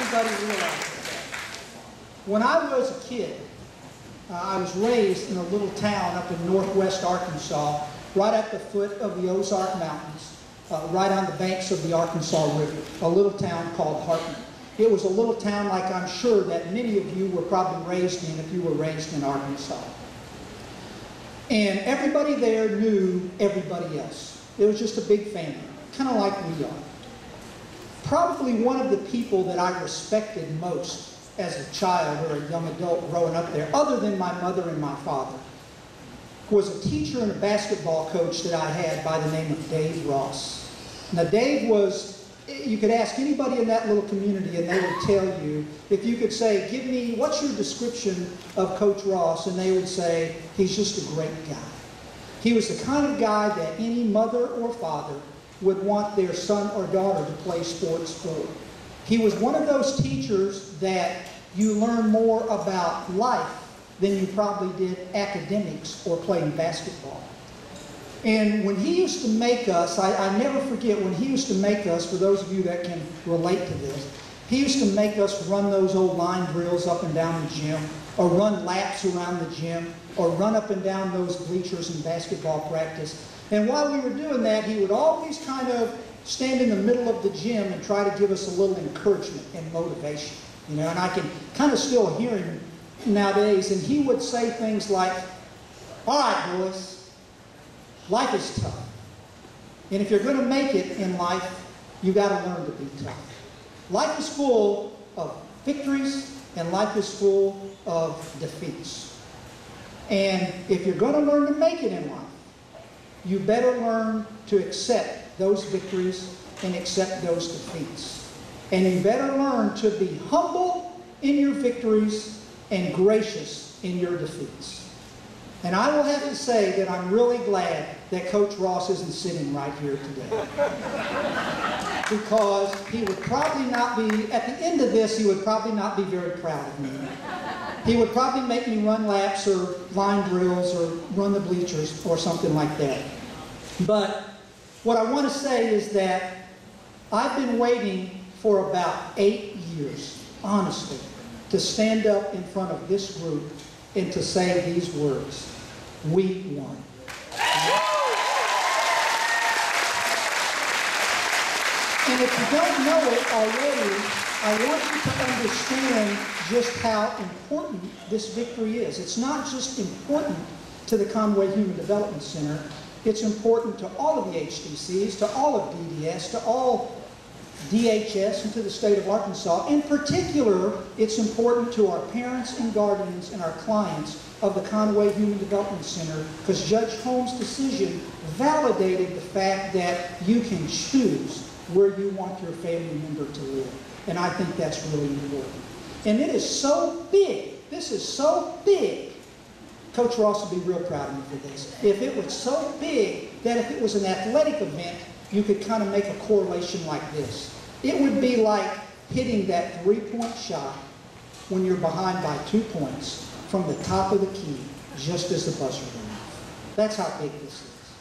everybody realizes that. When I was a kid, I was raised in a little town up in northwest Arkansas, right at the foot of the Ozark Mountains, right on the banks of the Arkansas River, a little town called Hartman. It was a little town like I'm sure that many of you were probably raised in if you were raised in Arkansas. And everybody there knew everybody else. It was just a big family, kind of like we are. Probably one of the people that I respected most as a child or a young adult growing up there, other than my mother and my father, was a teacher and a basketball coach that I had by the name of Dave Ross. Now Dave was, you could ask anybody in that little community and they would tell you, if you could say, give me, what's your description of Coach Ross? And they would say, he's just a great guy. He was the kind of guy that any mother or father would want their son or daughter to play sports for. He was one of those teachers that you learn more about life than you probably did academics or playing basketball. And when he used to make us, I never forget when he used to make us, for those of you that can relate to this, he used to make us run those old line drills up and down the gym, or run laps around the gym, or run up and down those bleachers in basketball practice. And while we were doing that, he would always kind of stand in the middle of the gym and try to give us a little encouragement and motivation. You know, and I can kind of still hear him nowadays, and he would say things like, all right, boys, life is tough. And if you're going to make it in life, you've got to learn to be tough. Life is full of victories, and life is full of defeats. And if you're going to learn to make it in life, you better learn to accept those victories and accept those defeats. And you better learn to be humble in your victories and gracious in your defeats. And I will have to say that I'm really glad that Coach Ross isn't sitting right here today. Because he would probably not be, at the end of this, he would probably not be very proud of me. He would probably make me run laps or line drills or run the bleachers or something like that. But what I want to say is that I've been waiting for about 8 years, honestly, to stand up in front of this group and to say these words: we won. And if you don't know it already, I want you to understand just how important this victory is. It's not just important to the Conway Human Development Center. It's important to all of the HDCs, to all of DDS, to all DHS, and to the state of Arkansas. In particular, it's important to our parents and guardians and our clients of the Conway Human Development Center, because Judge Holmes' decision validated the fact that you can choose where you want your family member to live. And I think that's really important. And it is so big. This is so big. Coach Ross would be real proud of me for this. If it was so big that if it was an athletic event, you could kind of make a correlation like this. It would be like hitting that three-point shot when you're behind by 2 points from the top of the key, just as the buzzer went off. That's how big this is.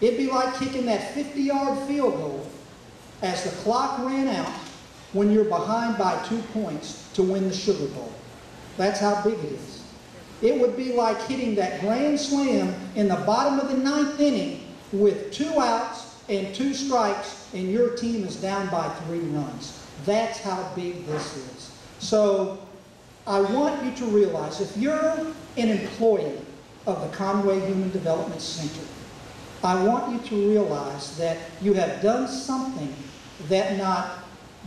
It'd be like kicking that 50-yard field goal as the clock ran out when you're behind by 2 points to win the Sugar Bowl. That's how big it is. It would be like hitting that grand slam in the bottom of the 9th inning with 2 outs and 2 strikes, and your team is down by 3 runs. That's how big this is. So I want you to realize, if you're an employee of the Conway Human Development Center, I want you to realize that you have done something that not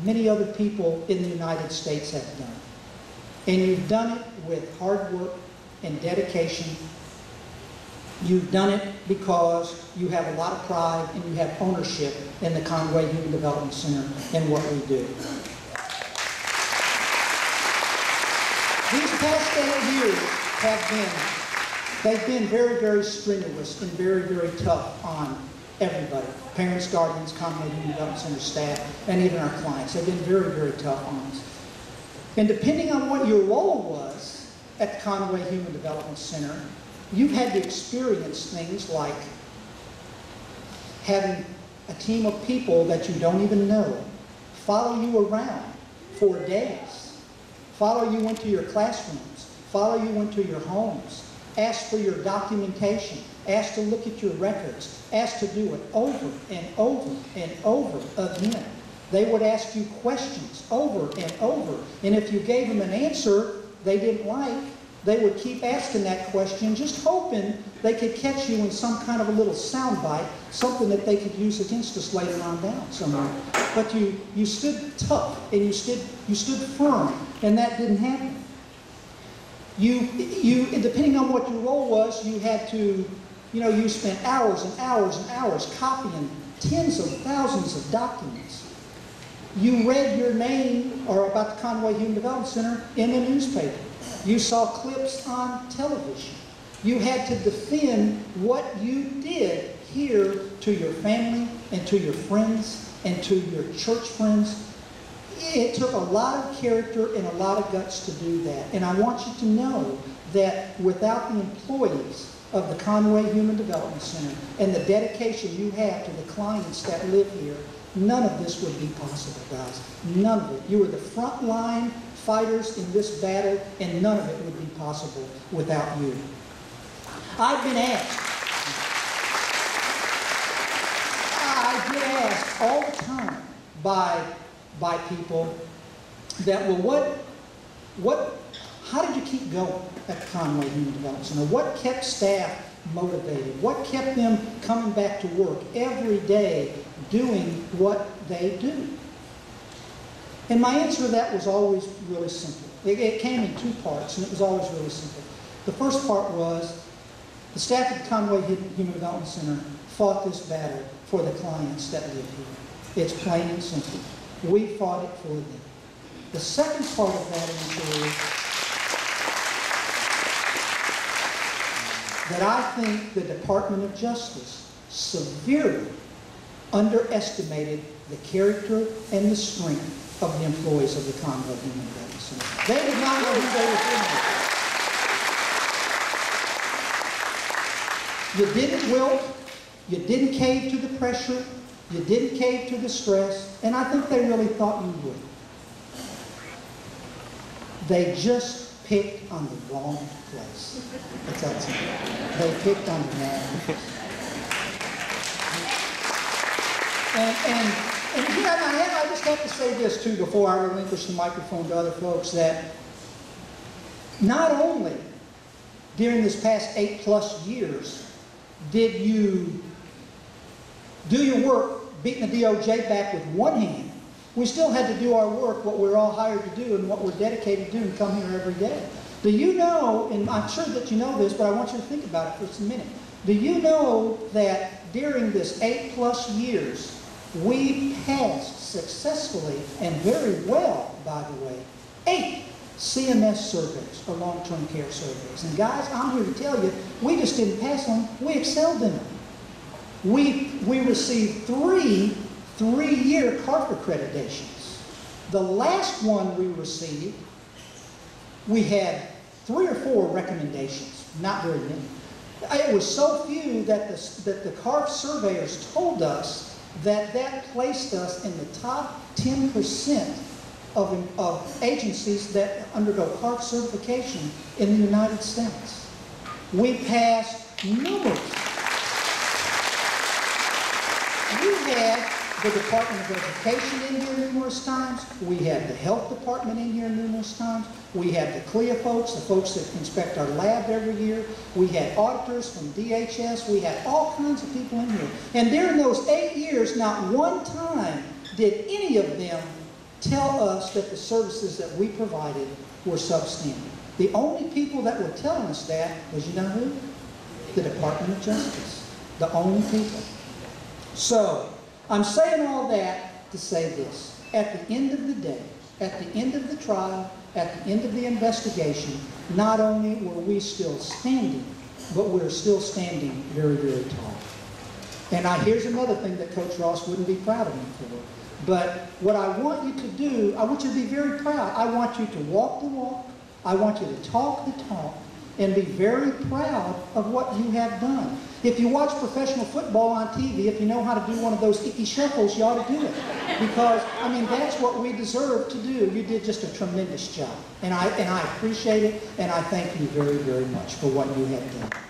many other people in the United States have done. And you've done it with hard work and dedication. You've done it because you have a lot of pride and you have ownership in the Conway Human Development Center and what we do. These past 8 years they've been very, very strenuous and very, very tough on everybody. Parents, guardians, Conway Human Development Center staff, and even our clients. They've been very, very tough on us. And depending on what your role was at the Conway Human Development Center, you've had to experience things like having a team of people that you don't even know follow you around for days. Follow you into your classrooms. Follow you into your homes. Ask for your documentation. Ask to look at your records. Ask to do it over and over and over again. They would ask you questions over and over. And if you gave them an answer they didn't like, they would keep asking that question, just hoping they could catch you in some kind of a little soundbite, something that they could use against us later on down somewhere. But you stood tough and you stood firm, and that didn't happen. You depending on what your role was, you had to, you spent hours and hours and hours copying tens of thousands of documents. You read your name or about the Conway Human Development Center in the newspaper. You saw clips on television. You had to defend what you did here to your family and to your friends and to your church friends. It took a lot of character and a lot of guts to do that. And I want you to know that without the employees of the Conway Human Development Center and the dedication you have to the clients that live here, none of this would be possible, guys. None of it. You were the front line fighters in this battle, and none of it would be possible without you. I've been asked, I get asked all the time by people that, well, how did you keep going at the Conway Human Development Center? What kept staff motivated? What kept them coming back to work every day doing what they do? And my answer to that was always really simple. It came in two parts, and it was always really simple. The first part was the staff at the Conway Human Development Center fought this battle for the clients that live here. It's plain and simple. We fought it for them. The second part of that answer is that I think the Department of Justice severely underestimated the character and the strength of the employees of the Conway Human Development Center. They did not know who they were dealing with. You didn't wilt. You didn't cave to the pressure. You didn't cave to the stress. And I think they really thought you would. They just picked on the wrong place. That's that simple. They picked on the wrong place. And I just have to say this too before I relinquish the microphone to other folks, that not only during this past 8+ years did you do your work beating the DOJ back with one hand, we still had to do our work, what we're all hired to do and what we're dedicated to do, and come here every day. Do you know, and I'm sure that you know this, but I want you to think about it for just a minute. Do you know that during this 8+ years, we passed successfully and very well, by the way, 8 CMS surveys, or long-term care surveys. And guys, I'm here to tell you, we just didn't pass them, we excelled in them. We received 3 3-year CARF accreditations. The last one we received, we had 3 or 4 recommendations, not very many. It was so few that the CARF surveyors told us that placed us in the top 10% of agencies that undergo CARF certification in the United States. We passed numerous. We had the Department of Education in here numerous times. We had the Health Department in here numerous times. We had the CLIA folks, the folks that inspect our lab every year. We had auditors from DHS. We had all kinds of people in here. And during those 8 years, not one time did any of them tell us that the services that we provided were substandard. The only people that were telling us that was, you know who? The Department of Justice. The only people. So, I'm saying all that to say this. At the end of the day, at the end of the trial, at the end of the investigation, not only were we still standing, but we're still standing very, very tall. And here's another thing that Coach Ross wouldn't be proud of me for. But what I want you to do, I want you to be very proud. I want you to walk the walk. I want you to talk the talk. and be very proud of what you have done. If you watch professional football on TV, if you know how to do one of those icky shuffles, you ought to do it. Because, I mean, that's what we deserve to do. You did just a tremendous job. And I appreciate it, and I thank you very, very much for what you have done.